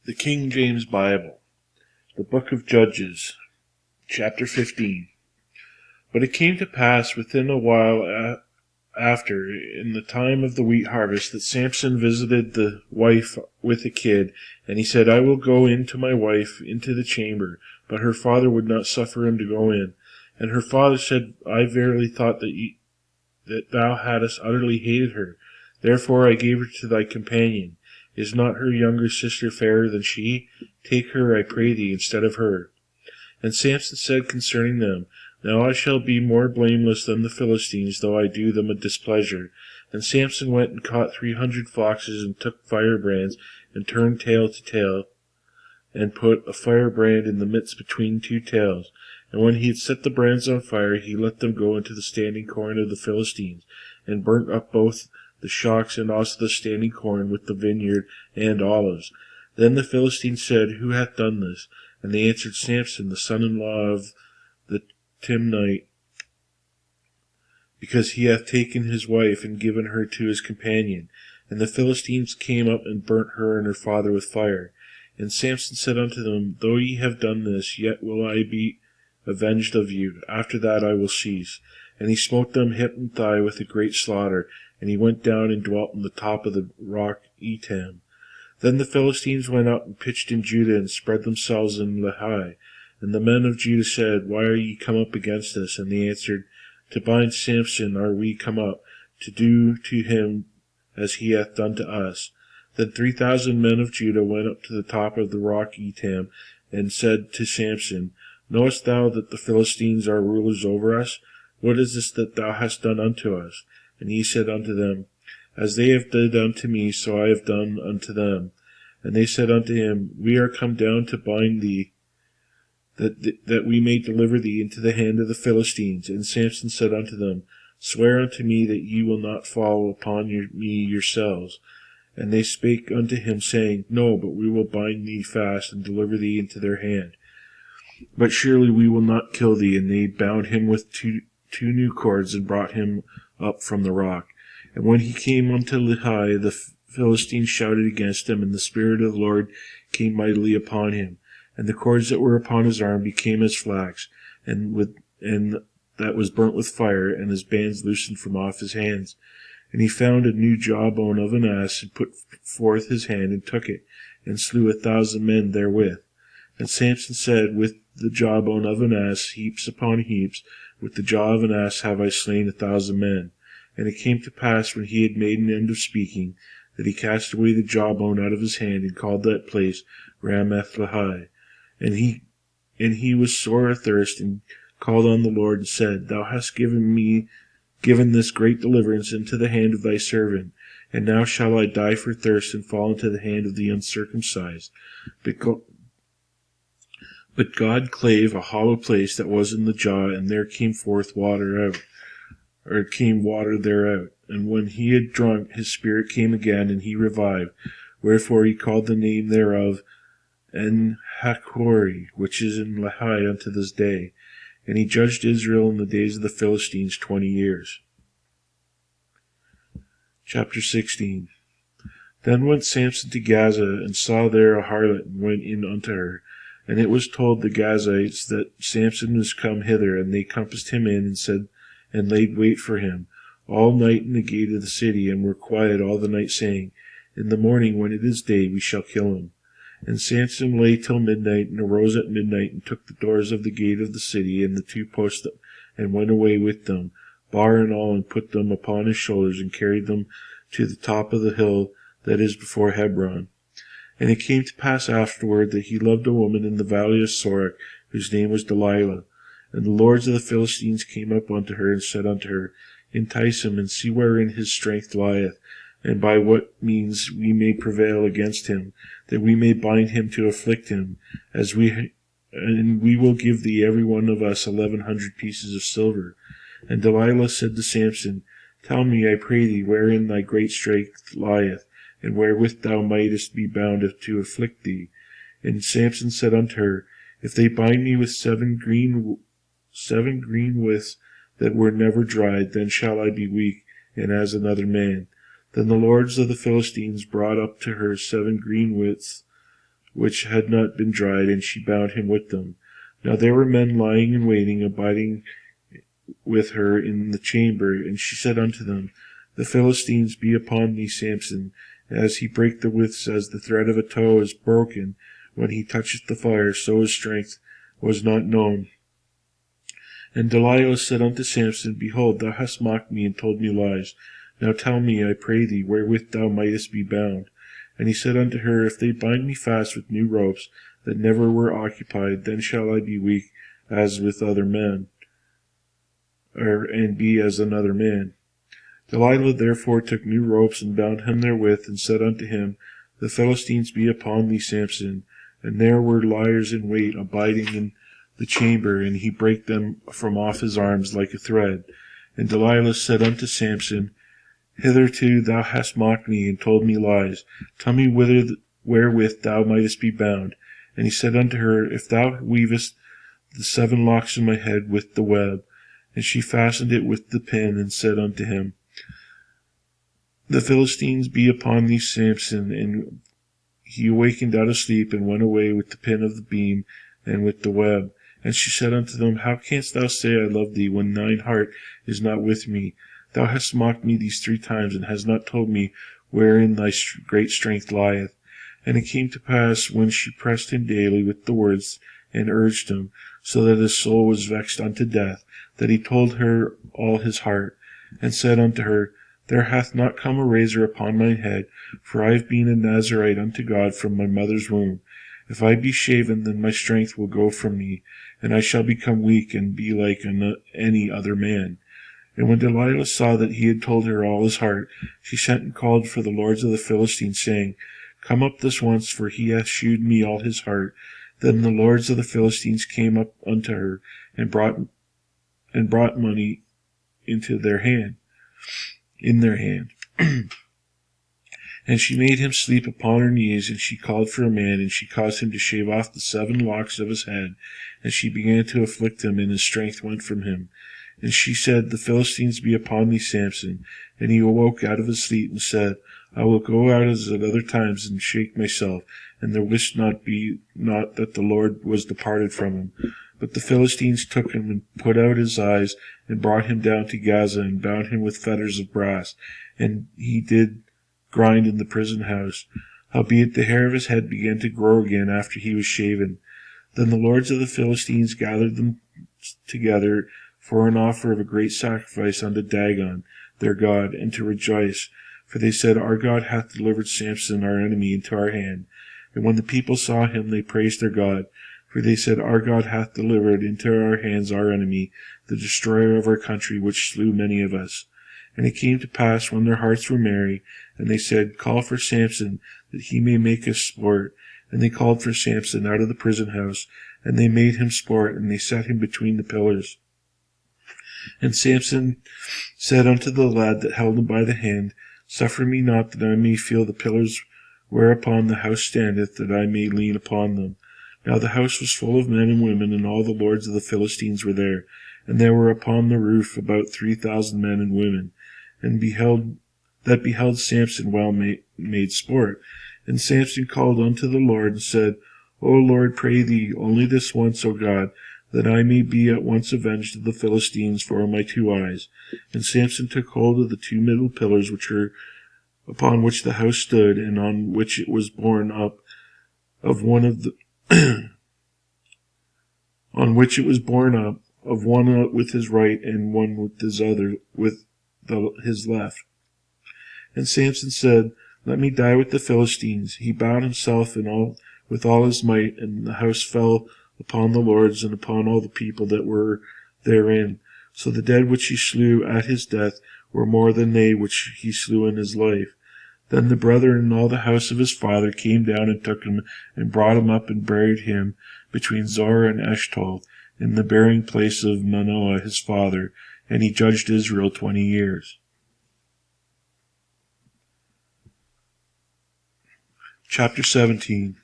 The King James Bible, the Book of Judges, chapter 15. But it came to pass within a while after, in the time of the wheat harvest, that Samson visited the wife with a kid, and he said, I will go in to my wife into the chamber. But her father would not suffer him to go in. And her father said, I verily thought that thou hadst utterly hated her. Therefore I gave her to thy companion. Is not her younger sister fairer than she? Take her, I pray thee, instead of her. And Samson said concerning them, Now I shall be more blameless than the Philistines, though I do them a displeasure. And Samson went and caught 300 foxes, and took firebrands, and turned tail to tail, and put a firebrand in the midst between two tails. And when he had set the brands on fire, he let them go into the standing corn of the Philistines, and burnt up both the shocks and also the standing corn with the vineyard and olives. Then the Philistines said, Who hath done this? And they answered, Samson, the son-in-law of the Timnite, because he hath taken his wife and given her to his companion. And the Philistines came up and burnt her and her father with fire. And Samson said unto them, Though ye have done this, yet will I be avenged of you. After that I will cease. And he smote them hip and thigh with a great slaughter. And he went down and dwelt on the top of the rock Etam. Then the Philistines went out and pitched in Judah, and spread themselves in Lehi. And the men of Judah said, Why are ye come up against us? And they answered, To bind Samson are we come up, to do to him as he hath done to us. Then 3,000 men of Judah went up to the top of the rock Etam, and said to Samson, Knowest thou that the Philistines are rulers over us? What is this that thou hast done unto us? And he said unto them, As they have did unto me, so I have done unto them. And they said unto him, We are come down to bind thee, that we may deliver thee into the hand of the Philistines. And Samson said unto them, Swear unto me that ye will not fall upon me yourselves. And they spake unto him, saying, No, but we will bind thee fast, and deliver thee into their hand. But surely we will not kill thee. And they bound him with two new cords, and brought him up from the rock. And when he came unto Lehi, the Philistines shouted against him, and the Spirit of the Lord came mightily upon him. And the cords that were upon his arm became as flax, and that was burnt with fire, and his bands loosened from off his hands. And he found a new jawbone of an ass, and put forth his hand, and took it, and slew 1,000 men therewith. And Samson said, With the jawbone of an ass, heaps upon heaps, with the jaw of an ass have I slain 1,000 men. And it came to pass, when he had made an end of speaking, that he cast away the jawbone out of his hand, and called that place Ramath-lehi. And he was sore athirst, and called on the Lord, and said, Thou hast given this great deliverance into the hand of thy servant, and now shall I die for thirst, and fall into the hand of the uncircumcised. But God clave a hollow place that was in the jaw, and there came water thereout. And when he had drunk, his spirit came again, and he revived. Wherefore he called the name thereof En-hakkore, which is in Lehi unto this day. And he judged Israel in the days of the Philistines 20 years. Chapter 16. Then went Samson to Gaza, and saw there a harlot, and went in unto her. And it was told the Gazites that Samson was come hither, and they compassed him in, and laid wait for him all night in the gate of the city, and were quiet all the night, saying, In the morning, when it is day, we shall kill him. And Samson lay till midnight, and arose at midnight, and took the doors of the gate of the city, and the 2 posts, and went away with them, bar and all, and put them upon his shoulders, and carried them to the top of the hill that is before Hebron. And it came to pass afterward that he loved a woman in the valley of Sorek, whose name was Delilah. And the lords of the Philistines came up unto her, and said unto her, Entice him, and see wherein his strength lieth, and by what means we may prevail against him, that we may bind him to afflict him, and we will give thee every one of us 1,100 pieces of silver. And Delilah said to Samson, Tell me, I pray thee, wherein thy great strength lieth, and wherewith thou mightest be bound to afflict thee. And Samson said unto her, If they bind me with 7 green withs that were never dried, then shall I be weak, and as another man. Then the lords of the Philistines brought up to her 7 green which had not been dried, and she bound him with them. Now there were men lying in waiting, abiding with her in the chamber, and she said unto them, The Philistines be upon thee, Samson. As he break the withs, as the thread of a tow is broken when he toucheth the fire, so his strength was not known. And Delilah said unto Samson, Behold, thou hast mocked me and told me lies. Now tell me, I pray thee, wherewith thou mightest be bound. And he said unto her, If they bind me fast with new ropes that never were occupied, then shall I be weak as with other men, and be as another man. Delilah therefore took new ropes and bound him therewith, and said unto him, The Philistines be upon thee, Samson. And there were liers in wait, abiding in the chamber, and he brake them from off his arms like a thread. And Delilah said unto Samson, Hitherto thou hast mocked me, and told me lies. Tell me wherewith thou mightest be bound. And he said unto her, If thou weavest the 7 locks in my head with the web. And she fastened it with the pin, and said unto him, The Philistines be upon thee, Samson. And he awakened out of sleep, and went away with the pin of the beam, and with the web. And she said unto them, How canst thou say, I love thee, when thine heart is not with me? Thou hast mocked me these 3 times, and hast not told me wherein thy great strength lieth. And it came to pass, when she pressed him daily with the words, and urged him, so that his soul was vexed unto death, that he told her all his heart, and said unto her, There hath not come a razor upon mine head, for I have been a Nazarite unto God from my mother's womb. If I be shaven, then my strength will go from me, and I shall become weak, and be like any other man. And when Delilah saw that he had told her all his heart, she sent and called for the lords of the Philistines, saying, Come up this once, for he hath shewed me all his heart. Then the lords of the Philistines came up unto her, and brought money in their hand. And she made him sleep upon her knees, and she called for a man, and she caused him to shave off the 7 locks of his head, and she began to afflict him, and his strength went from him. And she said, The Philistines be upon thee, Samson. And he awoke out of his sleep, and said, I will go out as at other times, and shake myself. And there wist not that the Lord was departed from him. But the Philistines took him, and put out his eyes, and brought him down to Gaza, and bound him with fetters of brass. And he did grind in the prison house. Howbeit the hair of his head began to grow again after he was shaven. Then the lords of the Philistines gathered them together for an offer of a great sacrifice unto Dagon, their god, and to rejoice. For they said, Our God hath delivered Samson our enemy into our hand. And when the people saw him, they praised their God. For they said, Our God hath delivered into our hands our enemy, the destroyer of our country, which slew many of us. And it came to pass, when their hearts were merry, and they said, Call for Samson, that he may make us sport. And they called for Samson out of the prison house, and they made him sport, and they set him between the pillars. And Samson said unto the lad that held him by the hand, Suffer me not that I may feel the pillars whereupon the house standeth, that I may lean upon them. Now the house was full of men and women, and all the lords of the Philistines were there. And there were upon the roof about 3,000 men and women, and beheld Samson well made sport. And Samson called unto the Lord, and said, O Lord, pray thee, only this once, O God, that I may be at once avenged of the Philistines for my 2 eyes. And Samson took hold of the 2 middle pillars upon which the house stood, and on which it was borne up of one with his right, and one with his other with his left. And Samson said, Let me die with the Philistines. He bound himself with all his might, and the house fell upon the lords and upon all the people that were therein. So the dead which he slew at his death were more than they which he slew in his life. Then the brethren and all the house of his father came down and took him, and brought him up, and buried him between Zorah and Eshtaol, in the burying place of Manoah his father, and he judged Israel 20 years. Chapter 17.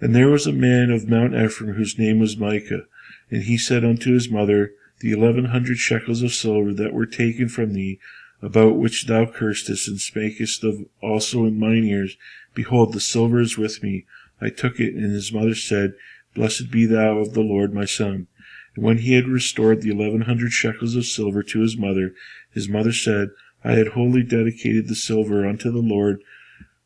And there was a man of Mount Ephraim, whose name was Micah. And he said unto his mother, The 1,100 shekels of silver that were taken from thee, about which thou cursedst, and spakest of also in mine ears, behold, the silver is with me. I took it, and his mother said, Blessed be thou of the Lord, my son. And when he had restored the 1100 shekels of silver to his mother said, I had wholly dedicated the silver unto the Lord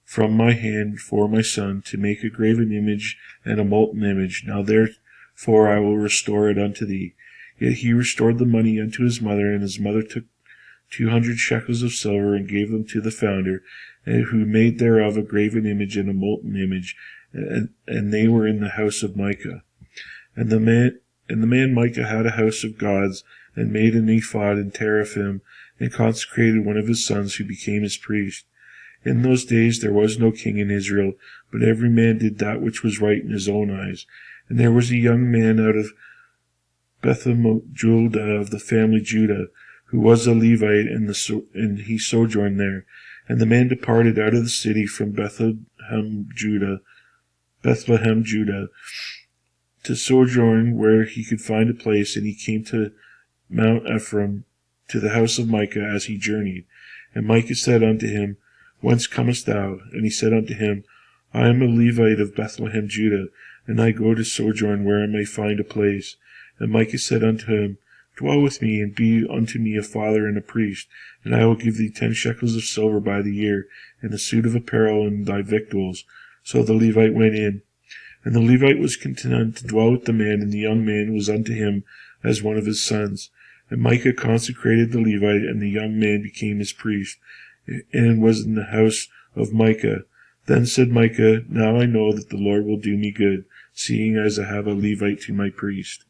from my hand for my son, to make a graven image and a molten image. Now therefore I will restore it unto thee. Yet he restored the money unto his mother, and his mother took 200 shekels of silver, and gave them to the founder, who made thereof a graven image and a molten image, and they were in the house of Micah. And the man Micah had a house of gods, and made an ephod and teraphim, and consecrated one of his sons, who became his priest. In those days there was no king in Israel, but every man did that which was right in his own eyes. And there was a young man out of Bethlehem of the family Judah, who was a Levite, and he sojourned there. And the man departed out of the city from Bethlehem, Judah, to sojourn where he could find a place, and he came to Mount Ephraim, to the house of Micah, as he journeyed. And Micah said unto him, Whence comest thou? And he said unto him, I am a Levite of Bethlehem, Judah, and I go to sojourn where I may find a place. And Micah said unto him, Dwell with me, and be unto me a father and a priest, and I will give thee 10 shekels of silver by the year, and a suit of apparel, and thy victuals. So the Levite went in. And the Levite was content to dwell with the man, and the young man was unto him as one of his sons. And Micah consecrated the Levite, and the young man became his priest, and was in the house of Micah. Then said Micah, Now I know that the Lord will do me good, seeing as I have a Levite to my priest.